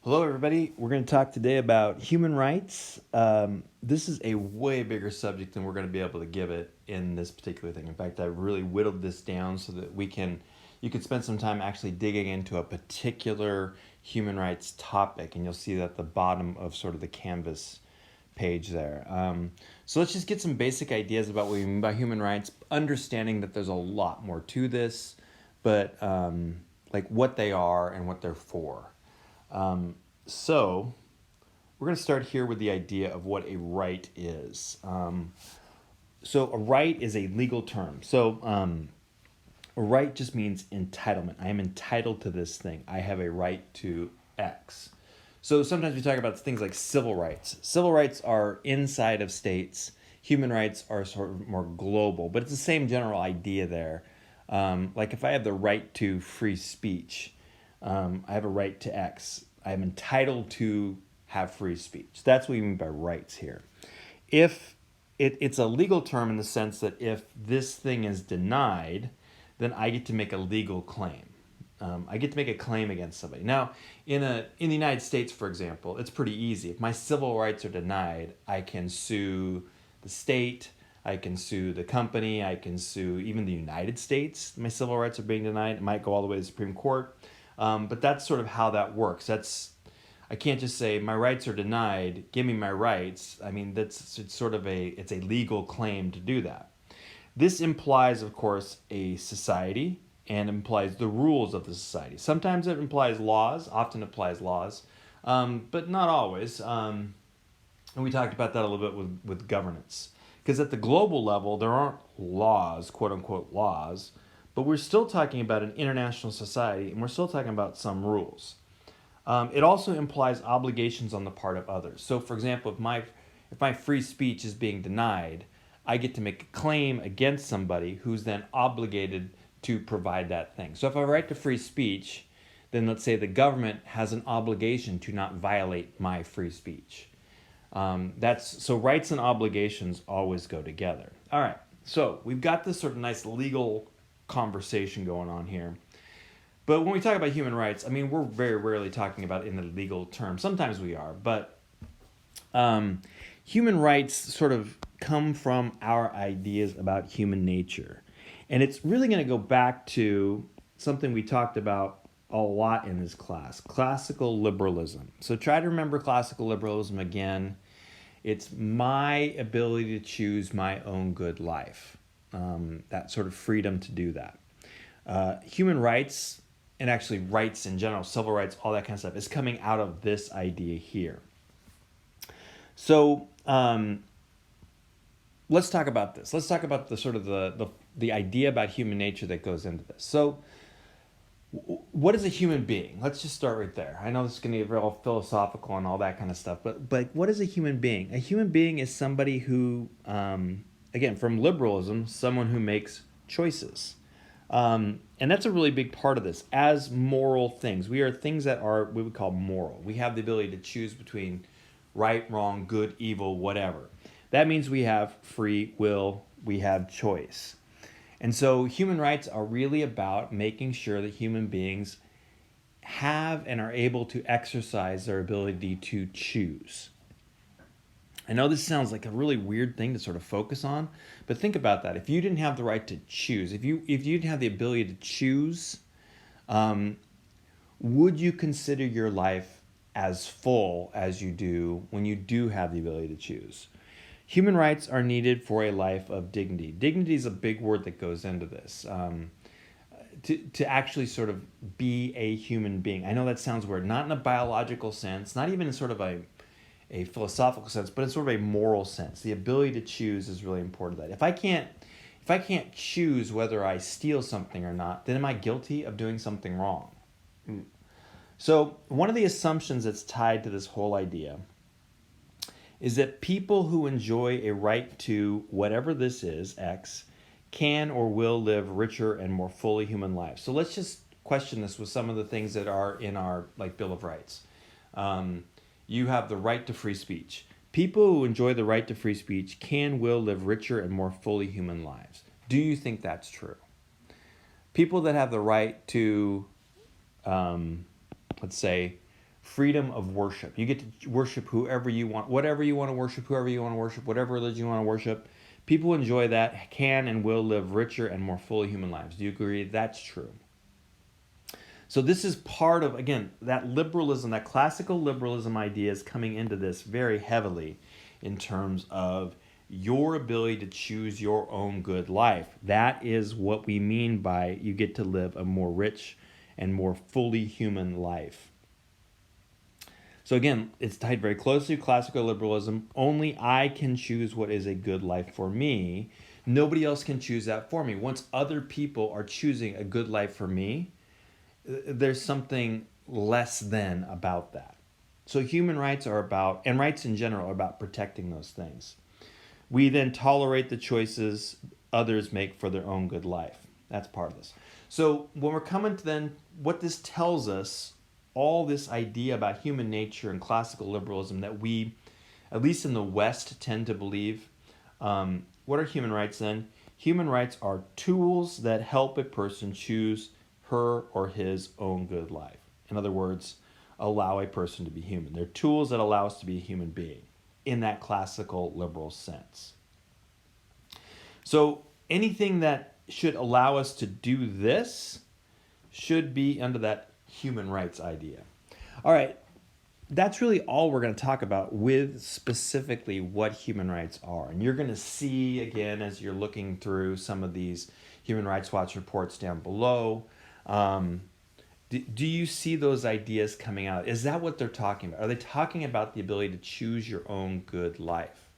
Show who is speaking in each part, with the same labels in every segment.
Speaker 1: Hello, everybody. We're going to talk today about human rights. This is a way bigger subject than we're going to be able to give it in this particular thing. In fact, I really whittled this down so that you could spend some time actually digging into a particular human rights topic, and you'll see that at the bottom of sort of the Canvas page there. So let's just get some basic ideas about what we mean by human rights, understanding that there's a lot more to this, but like what they are and what they're for. So we're going to start here with the idea of what a right is. So a right is a legal term. A right just means entitlement. I am entitled to this thing. I have a right to X. So sometimes we talk about things like civil rights. Civil rights are inside of states. Human rights are sort of more global, but it's the same general idea there. Like if I have the right to free speech, I have a right to X. I am entitled to have free speech. That's what we mean by rights here. If it's a legal term in the sense that if this thing is denied, then I get to make a legal claim. I get to make a claim against somebody. Now, in the United States, for example, it's pretty easy. If my civil rights are denied, I can sue the state, I can sue the company, I can sue even the United States. My civil rights are being denied. It might go all the way to the Supreme Court. But that's sort of how that works. I can't just say my rights are denied, give me my rights. I mean, it's a legal claim to do that. This implies, of course, a society and implies the rules of the society. Sometimes it implies laws, often implies laws, but not always. And we talked about that a little bit with governance. Because at the global level, there aren't laws, quote unquote laws, but we're still talking about an international society and we're still talking about some rules. It also implies obligations on the part of others. So, for example, if my free speech is being denied, I get to make a claim against somebody who's then obligated to provide that thing. So if I have a right to free speech, then let's say the government has an obligation to not violate my free speech. So rights and obligations always go together. All right, so we've got this sort of nice legal conversation going on here. But when we talk about human rights, I mean, we're very rarely talking about it in the legal term. Sometimes we are, but human rights sort of come from our ideas about human nature. And it's really going to go back to something we talked about a lot in this class, classical liberalism. So try to remember classical liberalism again. It's my ability to choose my own good life, that sort of freedom to do that. Human rights, and actually rights in general, civil rights, all that kind of stuff, is coming out of this idea here. So let's talk about this. Let's talk about the sort of the idea about human nature that goes into this. So what is a human being? Let's just start right there. I know this is going to get real philosophical and all that kind of stuff, but what is a human being? A human being is somebody who, again, from liberalism, someone who makes choices. And that's a really big part of this. As moral things, we are things that are what we would call moral. We have the ability to choose between right, wrong, good, evil, whatever. That means we have free will, we have choice. And so human rights are really about making sure that human beings have and are able to exercise their ability to choose. I know this sounds like a really weird thing to sort of focus on, but think about that. If you didn't have the right to choose, if you didn't have the ability to choose, would you consider your life as full as you do when you do have the ability to choose? Human rights are needed for a life of dignity. Dignity is a big word that goes into this. To actually sort of be a human being. I know that sounds weird, not in a biological sense, not even in sort of a philosophical sense, but in sort of a moral sense. The ability to choose is really important. That if I can't choose whether I steal something or not, then am I guilty of doing something wrong? So one of the assumptions that's tied to this whole idea is that people who enjoy a right to whatever this is, X, can or will live richer and more fully human lives. So let's just question this with some of the things that are in our Bill of Rights. You have the right to free speech. People who enjoy the right to free speech can, will live richer and more fully human lives. Do you think that's true? People that have the right to, let's say, freedom of worship. You get to worship whoever you want, whatever you want to worship, whoever you want to worship, whatever religion you want to worship. People enjoy that, can and will live richer and more fully human lives. Do you agree that's true? So this is part of, again, that liberalism, that classical liberalism idea is coming into this very heavily in terms of your ability to choose your own good life. That is what we mean by you get to live a more rich and more fully human life. So again, it's tied very closely to classical liberalism. Only I can choose what is a good life for me. Nobody else can choose that for me. Once other people are choosing a good life for me, there's something less than about that. So human rights are about, and rights in general are about protecting those things. We then tolerate the choices others make for their own good life. That's part of this. So when we're coming to then what this tells us, all this idea about human nature and classical liberalism that we, at least in the West, tend to believe. What are human rights then? Human rights are tools that help a person choose her or his own good life. In other words, allow a person to be human. They're tools that allow us to be a human being in that classical liberal sense. So anything that should allow us to do this should be under that human rights idea. All right, that's really all we're going to talk about with specifically what human rights are. And you're going to see, again, as you're looking through some of these Human Rights Watch reports down below, do you see those ideas coming out? Is that what they're talking about? Are they talking about the ability to choose your own good life?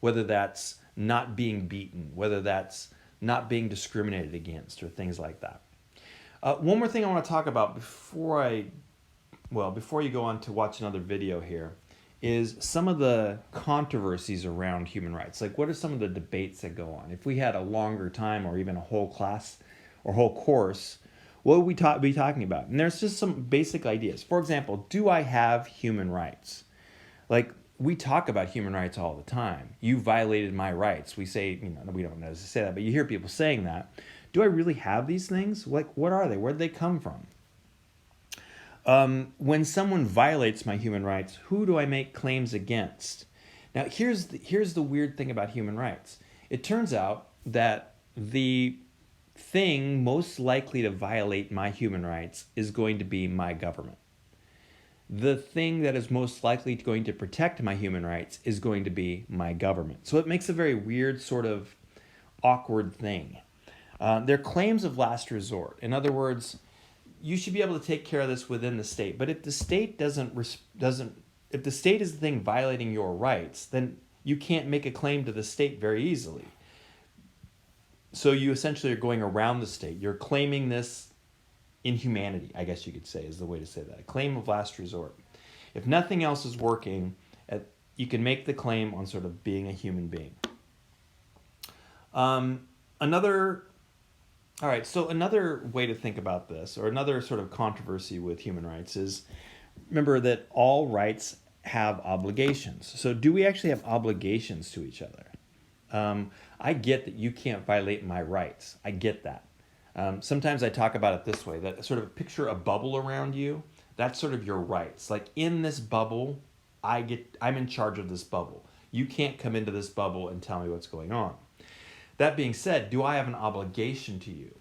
Speaker 1: Whether that's not being beaten, whether that's not being discriminated against, or things like that. One more thing I want to talk about before you go on to watch another video here, is some of the controversies around human rights. Like, what are some of the debates that go on? If we had a longer time or even a whole class or whole course, what would we be talking about? And there's just some basic ideas. For example, do I have human rights? Like, we talk about human rights all the time. You violated my rights. We say, we don't necessarily say that, but you hear people saying that. Do I really have these things? Like, what are they? Where did they come from? When someone violates my human rights, who do I make claims against? Now, here's the weird thing about human rights. It turns out that the thing most likely to violate my human rights is going to be my government. The thing that is most likely going to protect my human rights is going to be my government. So it makes a very weird, sort of awkward thing. They're claims of last resort. In other words, you should be able to take care of this within the state. But if the state if the state is the thing violating your rights, then you can't make a claim to the state very easily. So you essentially are going around the state. You're claiming this inhumanity, I guess you could say, is the way to say that. A claim of last resort. If nothing else is working, you can make the claim on sort of being a human being. Another way to think about this, or another sort of controversy with human rights, is remember that all rights have obligations. So do we actually have obligations to each other? I get that you can't violate my rights. I get that. Sometimes I talk about it this way, that sort of picture a bubble around you. That's sort of your rights. Like, in this bubble, I'm in charge of this bubble. You can't come into this bubble and tell me what's going on. That being said, do I have an obligation to you?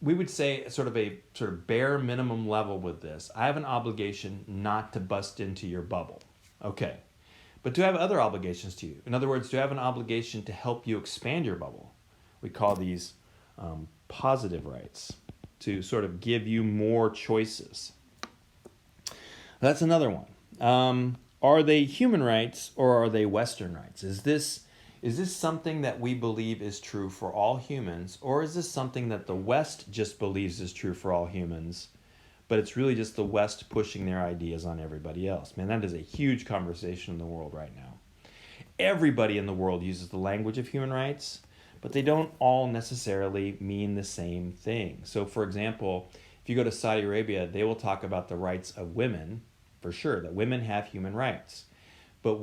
Speaker 1: We would say sort of bare minimum level with this. I have an obligation not to bust into your bubble. Okay. But do I have other obligations to you? In other words, do I have an obligation to help you expand your bubble? We call these positive rights, to sort of give you more choices. That's another one. Are they human rights or are they Western rights? Is this something that we believe is true for all humans, or is this something that the West just believes is true for all humans, but it's really just the West pushing their ideas on everybody else? Man, that is a huge conversation in the world right now. Everybody in the world uses the language of human rights, but they don't all necessarily mean the same thing. So, for example, if you go to Saudi Arabia, they will talk about the rights of women, for sure, that women have human rights. But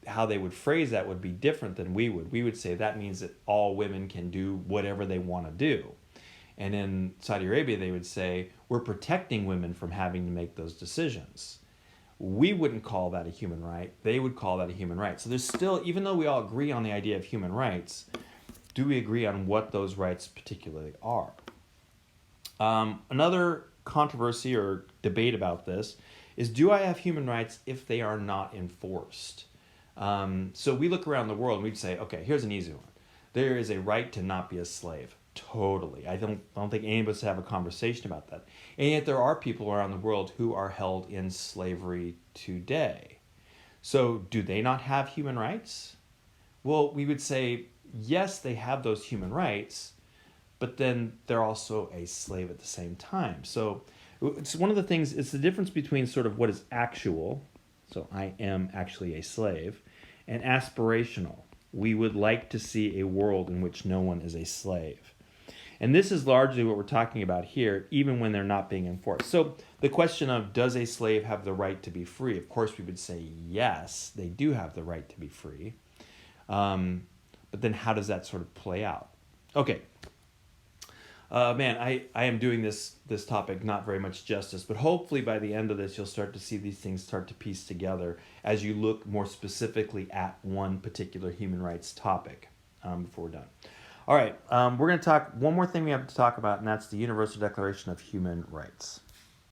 Speaker 1: how they would phrase that would be different than we would. We would say that means that all women can do whatever they want to do. And in Saudi Arabia, they would say, we're protecting women from having to make those decisions. We wouldn't call that a human right. They would call that a human right. So there's still, even though we all agree on the idea of human rights, do we agree on what those rights particularly are? Another controversy or debate about this is, do I have human rights if they are not enforced? So we look around the world and we'd say, okay, here's an easy one. There is a right to not be a slave. Totally. I don't think any of us have a conversation about that. And yet there are people around the world who are held in slavery today. So do they not have human rights? Well, we would say, yes, they have those human rights, but then they're also a slave at the same time. So it's one of the things, it's the difference between sort of what is actual, so I am actually a slave, and aspirational. We would like to see a world in which no one is a slave. And this is largely what we're talking about here, even when they're not being enforced. So the question of, does a slave have the right to be free? Of course, we would say yes, they do have the right to be free. But then how does that sort of play out? Okay. Man, I am doing this topic not very much justice, but hopefully by the end of this, you'll start to see these things start to piece together as you look more specifically at one particular human rights topic before we're done. All right, we're going to talk, one more thing we have to talk about, and that's the Universal Declaration of Human Rights.